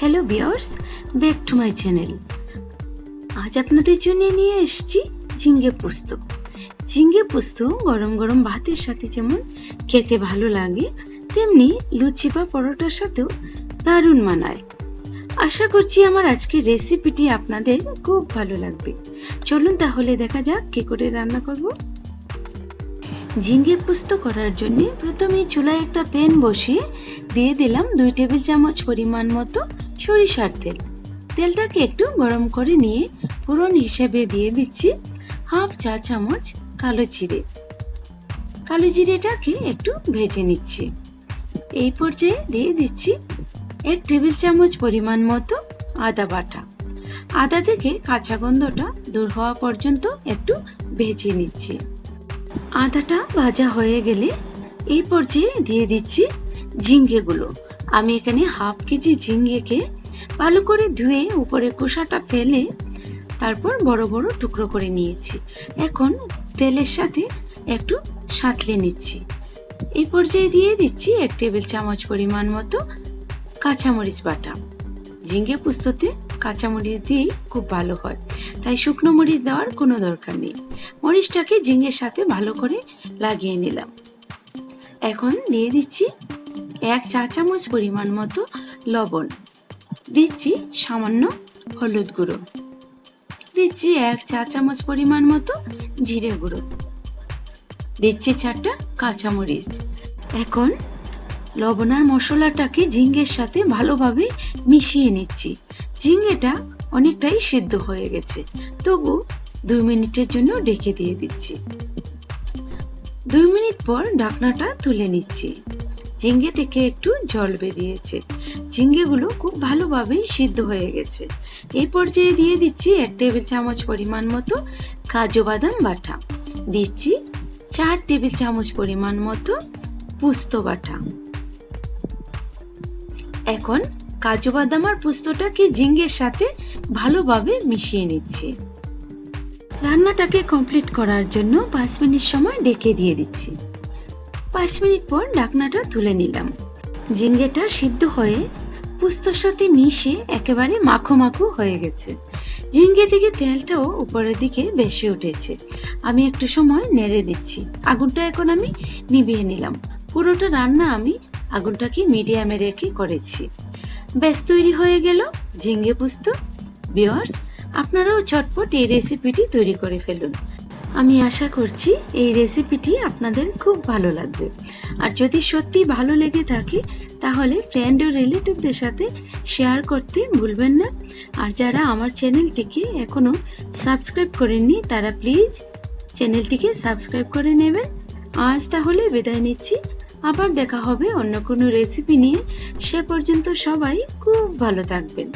Hello viewers, back to my channel. আজ আপনাদের জন্য নিয়ে এসেছি ঝিঙ্গে পোস্ত। ঝিঙ্গে পোস্ত গরম গরম ভাতের সাথে যেমন খেতে ভালো লাগে, তেমনি লুচি বা পরোটার সাথেও দারুণ মানায়। আশা করছি আমার আজকের রেসিপিটি আপনাদের খুব ভালো লাগবে। চলুন তাহলে দেখা যাক কি করে রান্না করব। ঝিঙ্গে পোস্ত করার জন্য প্রথমে চুলায় একটা প্যান বসিয়ে দিয়ে দিলাম 2 টেবিল চামচ পরিমাণ মতো সরিষার তেল। তেলটাকে একটু গরম করে নিয়ে ফোড়ন হিসেবে দিয়ে দিচ্ছি হাফ চা চামচ কালো জিরে। কালো জিরেটাকে একটু ভেজে নিচ্ছি। এই পর্যায়ে দিয়ে দিচ্ছি 1 টেবিল চামচ পরিমাণ মতো আদা বাটা। আদা থেকে কাঁচা গন্ধটা দূর হওয়া পর্যন্ত একটু ভেজে নিচ্ছি। আদাটা ভাজা হয়ে গেলে এই পর্যায়ে দিয়ে দিচ্ছি ঝিঙ্গেগুলো। আমি এখানে হাফ কেজি ঝিঙ্গেকে ভালো করে ধুয়ে উপরে খোসাটা ফেলে তারপর বড় বড় টুকরো করে নিয়েছি। এখন তেলের সাথে একটু সাঁতলে নিচ্ছি। এই পর্যায়ে দিয়ে দিচ্ছি 1 টেবিল চামচ পরিমাণ মতো কাঁচামরিচ বাটা। ঝিঙ্গে পোস্ততে কাঁচামরিচ দিয়েই খুব ভালো হয়, তাই শুকনো মরিচ দেওয়ার কোনো দরকার নেই। মরিচটাকে ঝিঙ্গের সাথে ভালো করে লাগিয়ে নিলাম। এখন দিয়ে দিচ্ছি 1 চা চামচ পরিমাণ মতো লবণ, দিচ্ছি সামান্য হলুদ গুঁড়ো, দিচ্ছি 1 চা চামচ পরিমাণ মতো জিরে গুঁড়ো, দিচ্ছি 4টা কাঁচামরিচ। এখন লবণ আর মশলাটাকে ঝিঙ্গের সাথে ভালোভাবে মিশিয়ে নিচ্ছি। ঝিঙ্গেটা অনেকটাই সিদ্ধ হয়ে গেছে, তবু 2 মিনিটের জন্য ঢেকে দিয়ে দিচ্ছি। 2 মিনিট পর ঢাকনাটা তুলে নিচ্ছি। ঝিঙ্গে থেকে একটু জল বেরিয়েছে। ঝিঙ্গেগুলো খুব ভালোভাবে সিদ্ধ হয়ে গেছে। এই পর্যায়ে দিয়ে দিচ্ছি 1 টেবিল চামচ পরিমাণ মতো কাজু বাদাম বাটা, দিচ্ছি 4 টেবিল চামচ পরিমাণ মতো পোস্ত বাটা। এখন কাজু বাদাম আর পোস্তটাকে ঝিঙ্গের সাথে ভালোভাবে মিশিয়ে নিচ্ছি। রান্নাটাকে কমপ্লিট করার জন্য 5 মিনিট সময় ঢেকে দিয়ে দিচ্ছি। 5 মিনিট পর ঢাকনাটা তুলে নিলাম। ঝিঙ্গেটা সিদ্ধ হয়ে পোস্তর সাথে মিশে একেবারে মাখো মাখো হয়ে গেছে। ঝিঙ্গে থেকে তেলটাও উপরের দিকে বেশি উঠেছে। আমি একটু সময় নেড়ে দিচ্ছি। আগুনটা এখন আমি নিভিয়ে নিলাম। পুরোটা রান্না আমি আগুনটাকে মিডিয়ামে রেখে করেছি। বেশ তৈরি হয়ে গেল ঝিঙ্গে পোস্ত। ভিউয়ার্স, আপনারাও চটপট এই রেসিপিটি তৈরি করে ফেলুন। আমি আশা করছি এই রেসিপিটি আপনাদের খুব ভালো লাগবে। আর যদি সত্যি ভালো লেগে থাকে তাহলে ফ্রেন্ড ও রিলেটিভদের সাথে শেয়ার করতে ভুলবেন না। আর যারা আমার চ্যানেলটিকে এখনো সাবস্ক্রাইব করেননি তারা প্লিজ চ্যানেলটিকে সাবস্ক্রাইব করে নেবেন। আজ তাহলে বিদায় নিচ্ছি। আবার দেখা হবে অন্য কোনো রেসিপি নিয়ে। সে পর্যন্ত সবাই খুব ভালো থাকবেন।